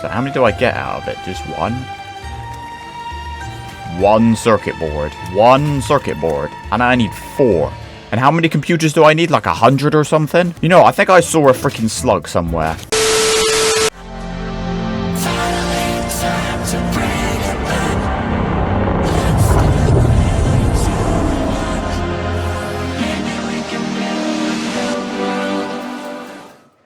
So how many do I get out of it? Just one? One circuit board. One circuit board. And I need 4. And how many computers do I need? Like 100 or something? You know, I think I saw a freaking slug somewhere.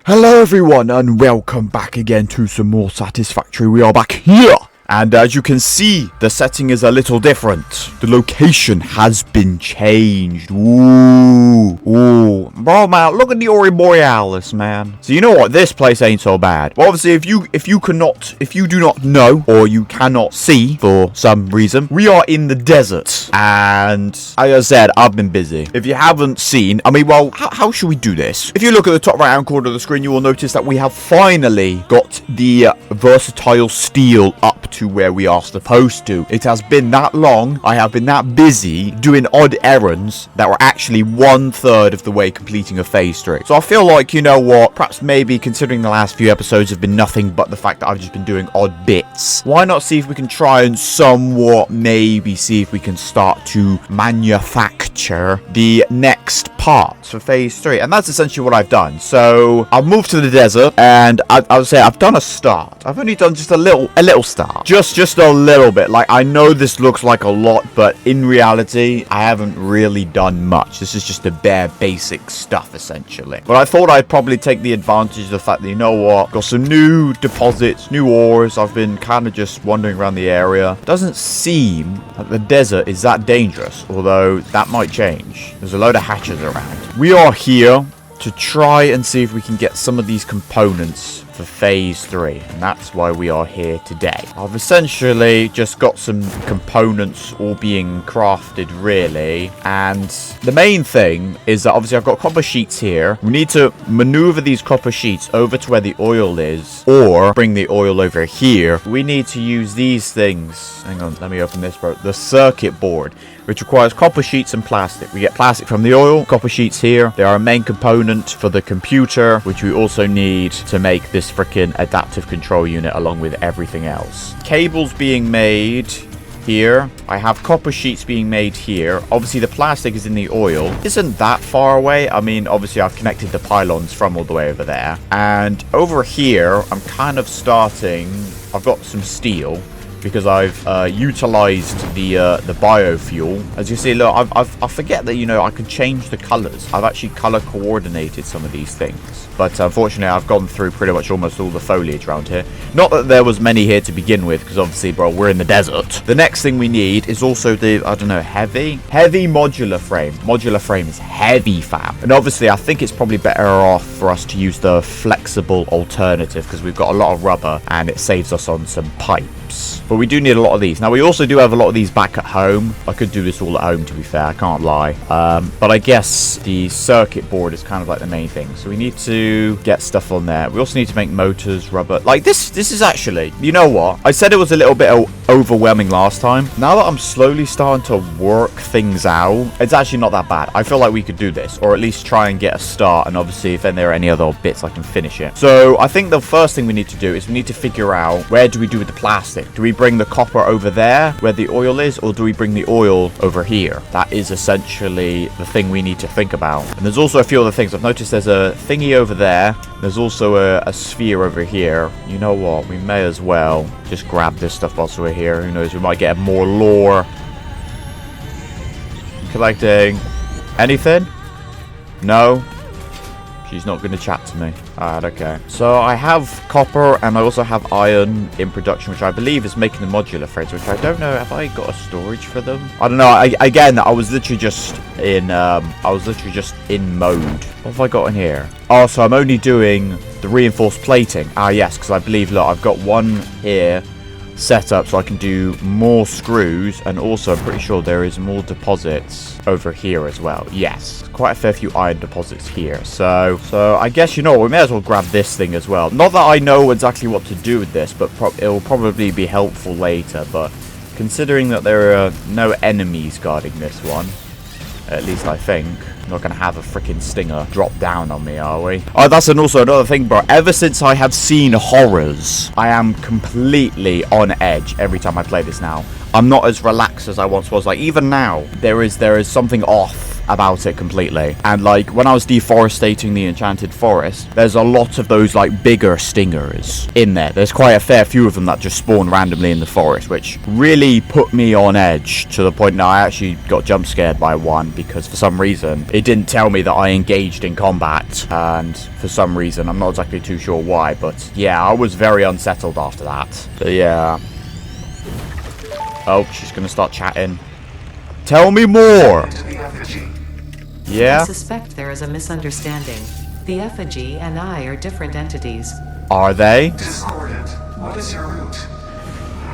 Hello everyone and welcome back again to some more Satisfactory. We are back here. And as you can see, the setting is a little different. The location has been changed. Ooh. Ooh. Bro, man, look at the Aurora Borealis, man. So you know what? This place ain't so bad. Well, obviously, if you do not know, or you cannot see for some reason, we are in the desert. And like I said, I've been busy. If you haven't seen, I mean, well, how should we do this? If you look at the top right-hand corner of the screen, you will notice that we have finally got the versatile steel up to where we are supposed to. It has been that long. I have been that busy doing odd errands that were actually 1/3 of the way completing a phase 3. So I feel like, you know what, perhaps maybe considering the last few episodes have been nothing but the fact that I've just been doing odd bits, why not see if we can try and somewhat maybe see if we can start to manufacture the next parts for phase 3. And that's essentially what I've done. So I've moved to the desert and I would say I've done a start. I've only done just a little start. Just a little bit. Like, I know this looks like a lot, but in reality, I haven't really done much. This is just the bare basic stuff, essentially. But I thought I'd probably take the advantage of the fact that, you know what, got some new deposits, new ores. I've been kind of just wandering around the area. Doesn't seem that the desert is that dangerous, although that might change. There's a load of hatches around. We are here to try and see if we can get some of these components for phase 3, and that's why we are here today. I've essentially just got some components all being crafted, really, and the main thing is that obviously I've got copper sheets here. We need to maneuver these copper sheets over to where the oil is, or bring the oil over here. We need to use these things. Hang on, let me open this, bro. The circuit board, which requires copper sheets and plastic. We get plastic from the oil, copper sheets here. They are a main component for the computer, which we also need to make this freaking adaptive control unit along with everything else. Cables being made here. I have copper sheets being made here. Obviously, the plastic is in the oil. Isn't that far away? I mean, obviously, I've connected the pylons from all the way over there. And over here, I'm kind of starting... I've got some steel, because I've utilized the biofuel. As you see, look, I forget that, you know, I can change the colors. I've actually color coordinated some of these things. But unfortunately, I've gone through pretty much almost all the foliage around here. Not that there was many here to begin with, because obviously, bro, we're in the desert. The next thing we need is also the, I don't know, heavy modular frame. Modular frame is heavy, fam. And obviously, I think it's probably better off for us to use the flexible alternative, because we've got a lot of rubber and it saves us on some pipes. But we do need a lot of these. Now, we also do have a lot of these back at home. I could do this all at home, to be fair. I can't lie. But I guess the circuit board is kind of like the main thing. So we need to get stuff on there. We also need to make motors, rubber. Like, this is actually... You know what? I said it was a little bit overwhelming last time. Now that I'm slowly starting to work things out, it's actually not that bad. I feel like we could do this. Or at least try and get a start. And obviously, if then there are any other bits, I can finish it. So I think the first thing we need to do is we need to figure out, where do we do with the plastic? Do we bring the copper over there where the oil is, or do we bring the oil over here? That is essentially the thing we need to think about. And there's also a few other things. I've noticed there's a thingy over there. There's also a sphere over here. You know what? We may as well just grab this stuff whilst we're here. Who knows? We might get more lore. Collecting anything? No? She's not going to chat to me. Alright, okay. So I have copper and I also have iron in production, which I believe is making the modular frames, which I don't know. Have I got a storage for them? I don't know. Again, I was literally just in mode. What have I got in here? Oh, so I'm only doing the reinforced plating. Ah, yes, because I believe, look, I've got one here set up so I can do more screws, and also I'm pretty sure there is more deposits over here as well. Yes, quite a fair few iron deposits here. So I guess, you know, we may as well grab this thing as well. Not that I know exactly what to do with this, but it will probably be helpful later. But considering that there are no enemies guarding this one, At least I think. I'm not gonna have a freaking stinger drop down on me, are we? Oh, that's also another thing, bro. Ever since I have seen horrors, I am completely on edge every time I play this now. I'm not as relaxed as I once was. Like, even now, there is something off about it completely. And like, when I was deforestating the enchanted forest, there's a lot of those like bigger stingers in there. There's quite a fair few of them that just spawn randomly in the forest, which really put me on edge to the point now I actually got jump scared by one because for some reason it didn't tell me that I engaged in combat, and for some reason I'm not exactly too sure why, but yeah, I was very unsettled after that. So yeah. Oh, she's gonna start chatting. Tell me more! Yeah? I suspect there is a misunderstanding. The effigy and I are different entities. Are they? Discordant. What is your root?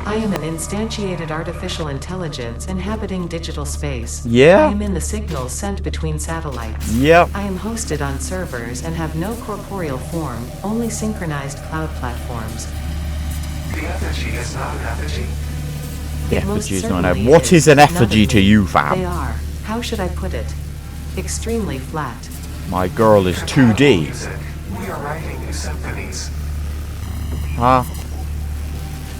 I am an instantiated artificial intelligence inhabiting digital space. Yeah? I am in the signals sent between satellites. Yep. I am hosted on servers and have no corporeal form, only synchronized cloud platforms. The effigy is not an effigy. The It most effigy's not certainly an What is an not effigy of to me. you, They fam? are, how should I put it? Extremely flat. My girl is 2D. Music. We are writing new symphonies. Huh?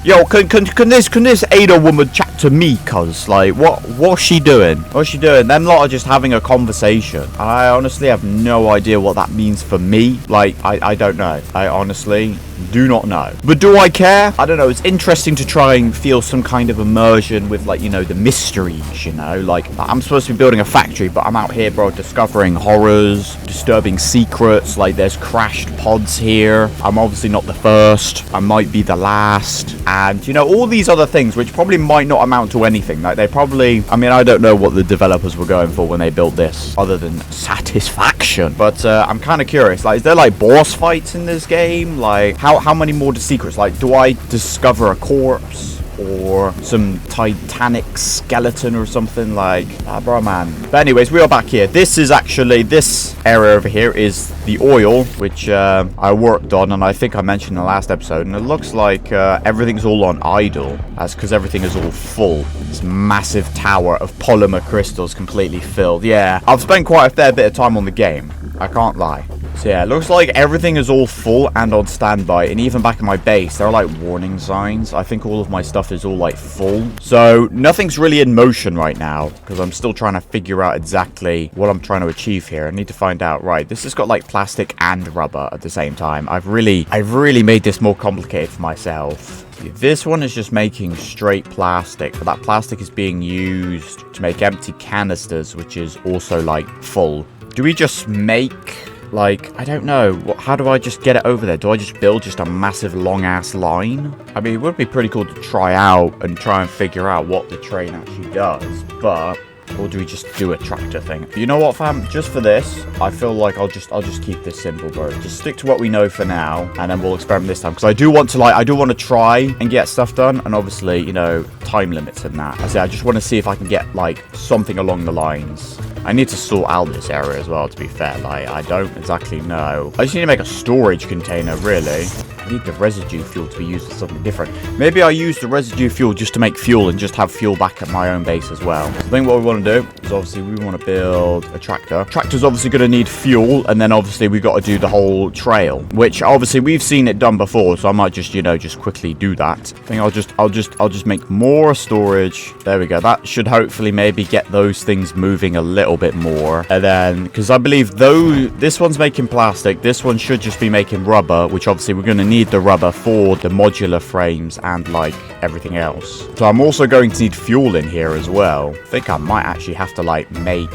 Yo, can this Ada woman chat to me, cuz? Like, what's she doing? What's she doing? Them lot are just having a conversation. I honestly have no idea what that means for me. Like, I don't know. I honestly do not know. But do I care? I don't know. It's interesting to try and feel some kind of immersion with, like, you know, the mysteries, you know? Like, I'm supposed to be building a factory, but I'm out here, bro, discovering horrors, disturbing secrets. Like, there's crashed pods here. I'm obviously not the first. I might be the last. And, you know, all these other things, which probably might not amount to anything. Like, they probably... I mean, I don't know what the developers were going for when they built this, other than satisfaction. But I'm kind of curious. Like, is there, like, boss fights in this game? Like, how many more secrets? Like, do I discover a corpse? Or some titanic skeleton or something? Like, bro, man. But anyways, we are back here. This is actually, this area over here is the oil, which I worked on, and I think I mentioned in the last episode, and it looks like everything's all on idle. That's because everything is all full. This massive tower of polymer crystals completely filled. Yeah, I've spent quite a fair bit of time on the game. I can't lie. So yeah, it looks like everything is all full and on standby, and even back in my base, there are like warning signs. I think all of my stuff is all like full. So nothing's really in motion right now, because I'm still trying to figure out exactly what I'm trying to achieve here. I need to find out, right, this has got like plastic and rubber at the same time. I've really made this more complicated for myself. This one is just making straight plastic, but that plastic is being used to make empty canisters, which is also like full. Do we just make... like, I don't know. How do I just get it over there? Do I just build just a massive long-ass line? I mean, it would be pretty cool to try out and try and figure out what the train actually does, but... or do we just do a tractor thing? You know what, fam? Just for this, I feel like I'll just keep this simple, bro. Just stick to what we know for now, and then we'll experiment this time. Because I do want to try and get stuff done, and obviously, you know, time limits and that. I just want to see if I can get, like, something along the lines. I need to sort out this area as well, to be fair. Like, I don't exactly know. I just need to make a storage container, really. I need the residue fuel to be used for something different. Maybe I use the residue fuel just to make fuel and just have fuel back at my own base as well. I think what we want to do is obviously we want to build a tractor. Tractor's obviously going to need fuel, and then obviously we got to do the whole trail, which obviously we've seen it done before, so I might just, you know, just quickly do that. I think I'll just make more storage. There we go. That should hopefully maybe get those things moving a little bit more. And then, because I believe though this one's making plastic, this one should just be making rubber, which obviously we're going to need the rubber for the modular frames and like everything else. So I'm also going to need fuel in here as well. I think I might actually have to like make...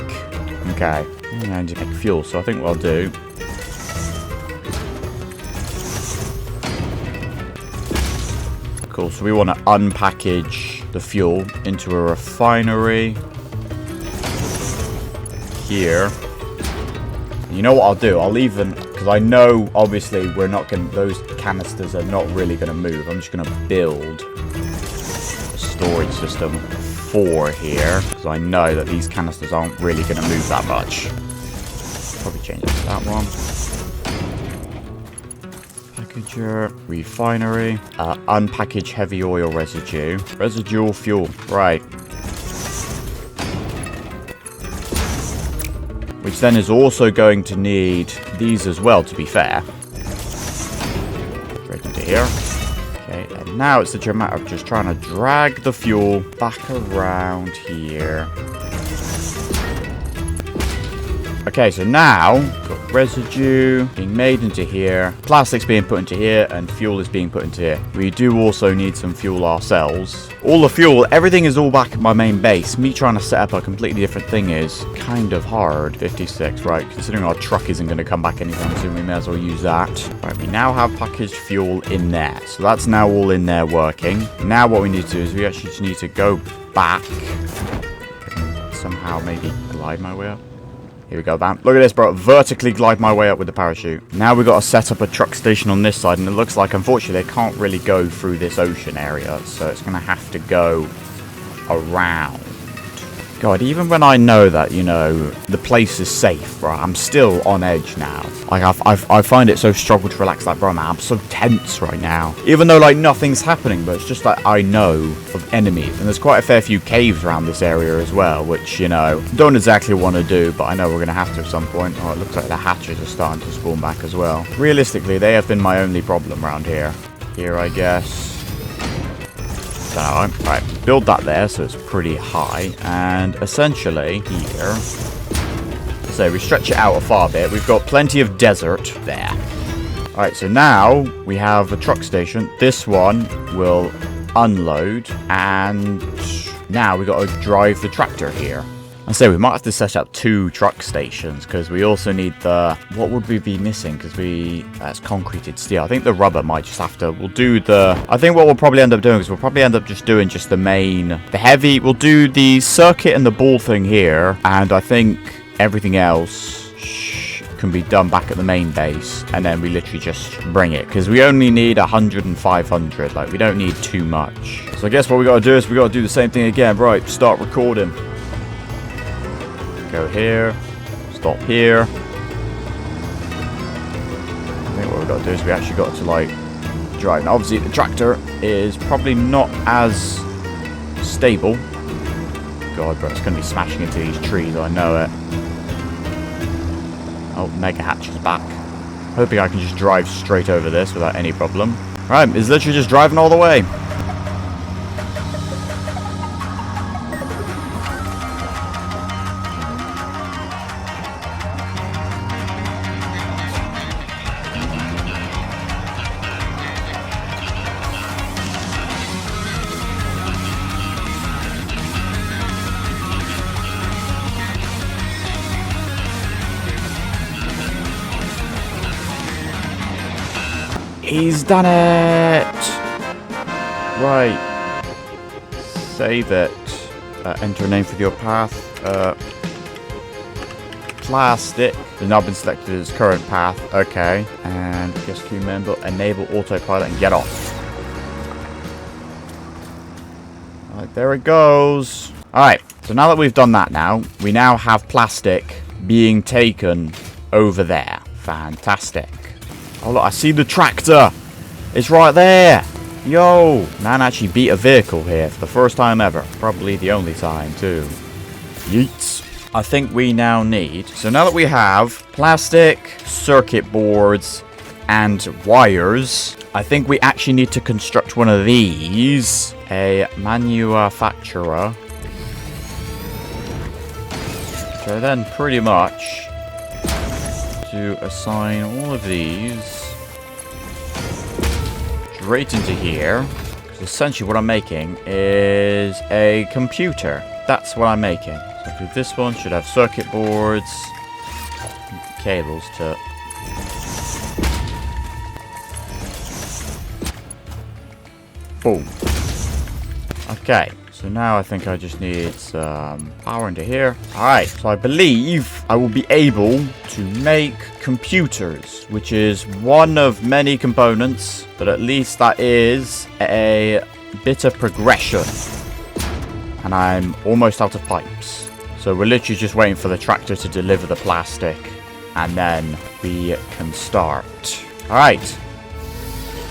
okay. I need to make fuel, so I think what I'll do... cool, so we want to unpackage the fuel into a refinery here. You know what I'll do? I'll even, because I know obviously we're not going to, those canisters are not really going to move. I'm just going to build a storage system for here, because I know that these canisters aren't really going to move that much. Probably change it to that one. Packager, refinery, unpackage heavy oil residue, residual fuel, right. which then is also going to need these as well, to be fair. Right into here. Okay, and now it's a matter of just trying to drag the fuel back around here. Okay, so now, got residue being made into here, plastic's being put into here, and fuel is being put into here. We do also need some fuel ourselves. All the fuel, everything is all back at my main base. Me trying to set up a completely different thing is kind of hard. 56, right, considering our truck isn't going to come back anytime soon, we may as well use that. Right, we now have packaged fuel in there. So that's now all in there working. Now what we need to do is we actually just need to go back. Somehow maybe glide my way up. Here we go, bam. Look at this, bro. Vertically glide my way up with the parachute. Now we've got to set up a truck station on this side, and it looks like, unfortunately, they can't really go through this ocean area, so it's going to have to go around. God, even when I know that, you know, the place is safe, bro, I'm still on edge now. Like, I find it so struggle to relax, like, bro, man, I'm so tense right now. Even though, like, nothing's happening, but it's just like I know of enemies. And there's quite a fair few caves around this area as well, which, you know, don't exactly want to do, but I know we're going to have to at some point. Oh, it looks like the hatches are starting to spawn back as well. Realistically, they have been my only problem around here. Here, I guess. Right, build that there so it's pretty high, and essentially here, so we stretch it out a far bit. We've got plenty of desert there. Alright, so now we have a truck station. This one will unload, and now we got to drive the tractor here. I say we might have to set up 2 truck stations, because we also need the... What would we be missing? Because that's concreted steel. I think the rubber might just have to... We'll do the... I think what we'll probably end up doing is we'll probably end up just doing just the main... The heavy... We'll do the circuit and the ball thing here. And I think everything else can be done back at the main base. And then we literally just bring it. Because we only need 100 and 500. Like, we don't need too much. So I guess what we got to do is we got to do the same thing again. Right, start recording. Go here, stop here. I think what we've got to do is we actually got to, like, drive. Now, obviously, the tractor is probably not as stable. God, bro, it's going to be smashing into these trees, I know it. Oh, Mega Hatch is back. Hoping I can just drive straight over this without any problem. Right, it's literally just driving all the way. He's done it! Right. Save it. Enter a name for your path. Plastic. Has now been selected as current path. Okay. And guest queue member. Enable autopilot and get off. Alright, there it goes. Alright. So now that we've done that now, we now have plastic being taken over there. Fantastic. Oh, look, I see the tractor. It's right there. Yo. Man actually beat a vehicle here for the first time ever. Probably the only time, too. Yeets. I think we now need... So now that we have plastic, circuit boards, and wires, I think we actually need to construct one of these. A manufacturer. So then pretty much... to assign all of these straight into here. Because essentially what I'm making is a computer. That's what I'm making. So this one should have circuit boards, cables to... Boom. Okay. So now I think I just need some power into here. Alright, so I believe I will be able to make computers, which is one of many components, but at least that is a bit of progression. And I'm almost out of pipes. So we're literally just waiting for the tractor to deliver the plastic, and then we can start. Alright.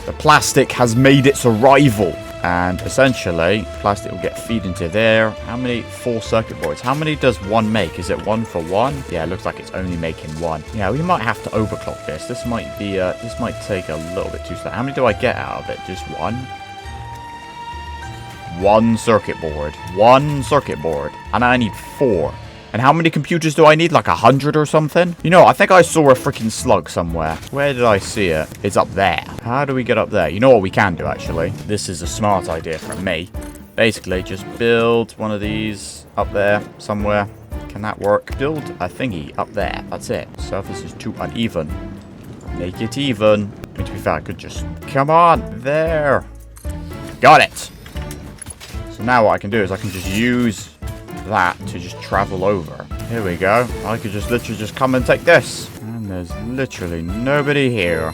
The plastic has made its arrival. And essentially, plastic will get feed into there. How many? 4 circuit boards. How many does one make? Is it 1 for 1? Yeah, it looks like it's only making 1. Yeah, we might have to overclock this. This might be, this might take a little bit too slow. How many do I get out of it? Just 1? 1 circuit board. 1 circuit board. And I need 4. And how many computers do I need? Like 100 or something? You know, I think I saw a freaking slug somewhere. Where did I see it? It's up there. How do we get up there? You know what we can do, actually? This is a smart idea from me. Basically, just build one of these up there somewhere. Can that work? Build a thingy up there. That's it. Surface is too uneven. Make it even. I mean, to be fair, I could just... Come on! There! Got it! So now what I can do is I can just use that to just travel over. Here we go. I could just literally just come and take this. And there's literally nobody here.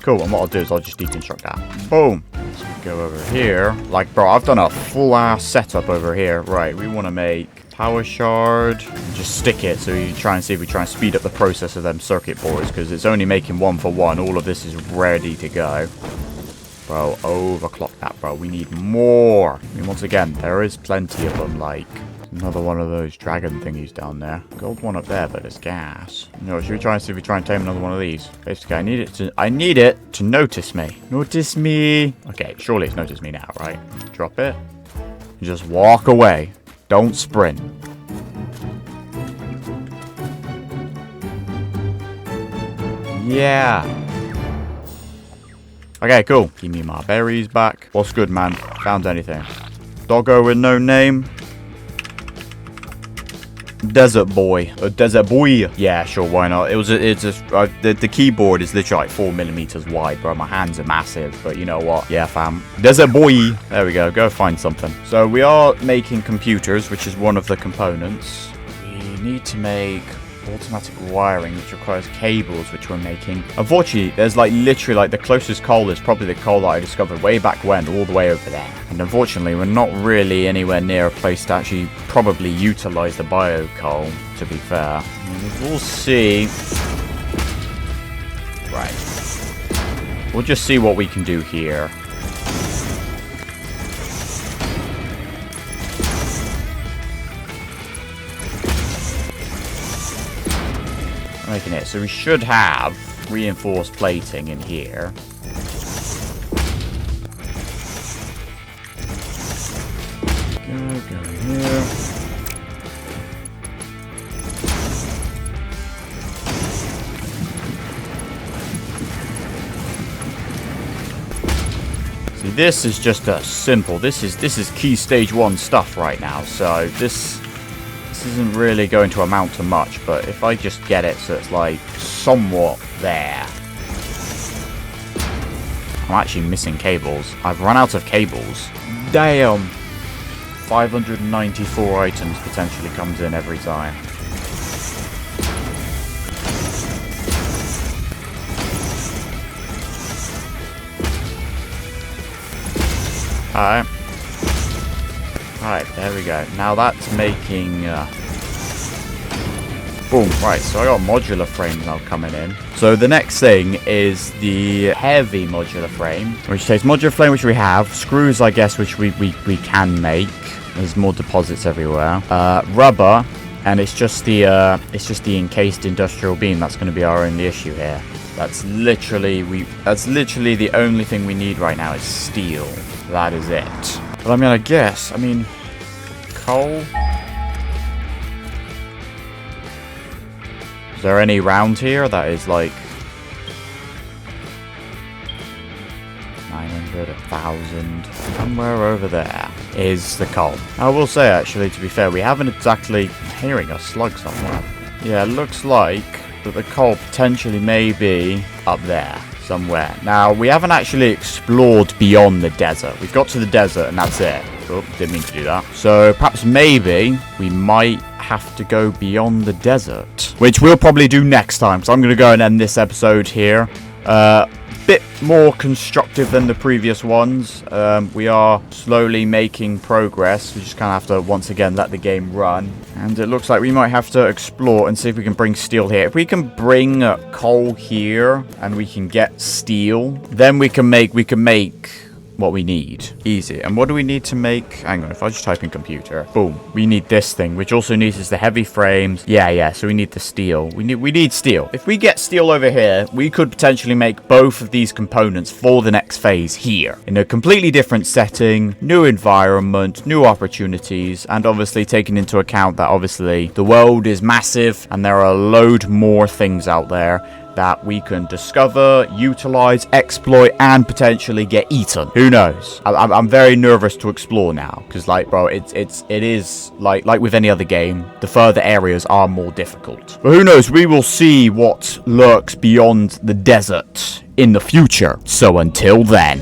Cool, and what I'll do is I'll just deconstruct that. Boom. So we go over here. Like, bro, I've done a full-ass setup over here. Right, we want to make power shard. Just stick it so you try and see if we try and speed up the process of them circuit boards, because it's only making 1 for 1. All of this is ready to go. Bro, overclock that, bro. We need more. I mean, once again, there is plenty of them, like... Another one of those dragon thingies down there. Gold one up there, but it's gas. You know, should we try and see if we try and tame another one of these? Basically, I need it to notice me. Notice me. Okay, surely it's noticed me now, right? Drop it. Just walk away. Don't sprint. Yeah. Okay, cool. Give me my berries back. What's good, man? Found anything? Doggo with no name. Desert boy. A desert boy. Yeah, sure, why not? The keyboard is literally like 4mm wide, bro. My hands are massive, but you know what? Yeah, fam. Desert boy. There we go. Go find something. So we are making computers, which is one of the components. We need to make automatic wiring, which requires cables, which we're making. Unfortunately, there's like literally like the closest coal is probably the coal that I discovered way back when, all the way over there. And unfortunately, we're not really anywhere near a place to actually probably utilize the bio coal, to be fair. We'll see. Right. We'll just see what we can do here. Making it so we should have reinforced plating in here. Go here. See, this is just a simple. This is key stage 1 stuff right now. So this isn't really going to amount to much, but if I just get it so it's like somewhat there. I'm actually missing cables. I've run out of cables. Damn. 594 items potentially comes in every time. Alright. Right, there we go. Now that's making... Boom, right, so I got modular frames now coming in. So the next thing is the heavy modular frame, which takes modular frame, which we have, screws, I guess, which we can make. There's more deposits everywhere. Rubber, and it's just the encased industrial beam that's going to be our only issue here. That's literally the only thing we need right now is steel. That is it. But I'm gonna guess, coal? Is there any round here that is like 900, 1,000? Somewhere over there is the coal. I will say, actually, to be fair, we haven't exactly hearing a slug somewhere. Yeah, it looks like that the coal potentially may be up there somewhere. Now, we haven't actually explored beyond the desert. We've got to the desert and that's it. Oh, didn't mean to do that. So perhaps maybe we might have to go beyond the desert, which we'll probably do next time. So I'm going to go and end this episode here. bit more constructive than the previous ones. We are slowly making progress. We just kind of have to, once again, let the game run. And it looks like we might have to explore and see if we can bring steel here. If we can bring coal here and we can get steel, then we can make what we need. Easy. And what do we need to make? Hang on, if I just type in computer. Boom. We need this thing, which also needs is the heavy frames. Yeah, so we need the steel. We need steel. If we get steel over here, we could potentially make both of these components for the next phase here. In a completely different setting, new environment, new opportunities, and obviously taking into account that obviously the world is massive and there are a load more things out there that we can discover, utilize, exploit, and potentially get eaten. Who knows? I'm very nervous to explore now, because like, bro, it is like with any other game, the further areas are more difficult. But who knows? We will see what lurks beyond the desert in the future. So until then.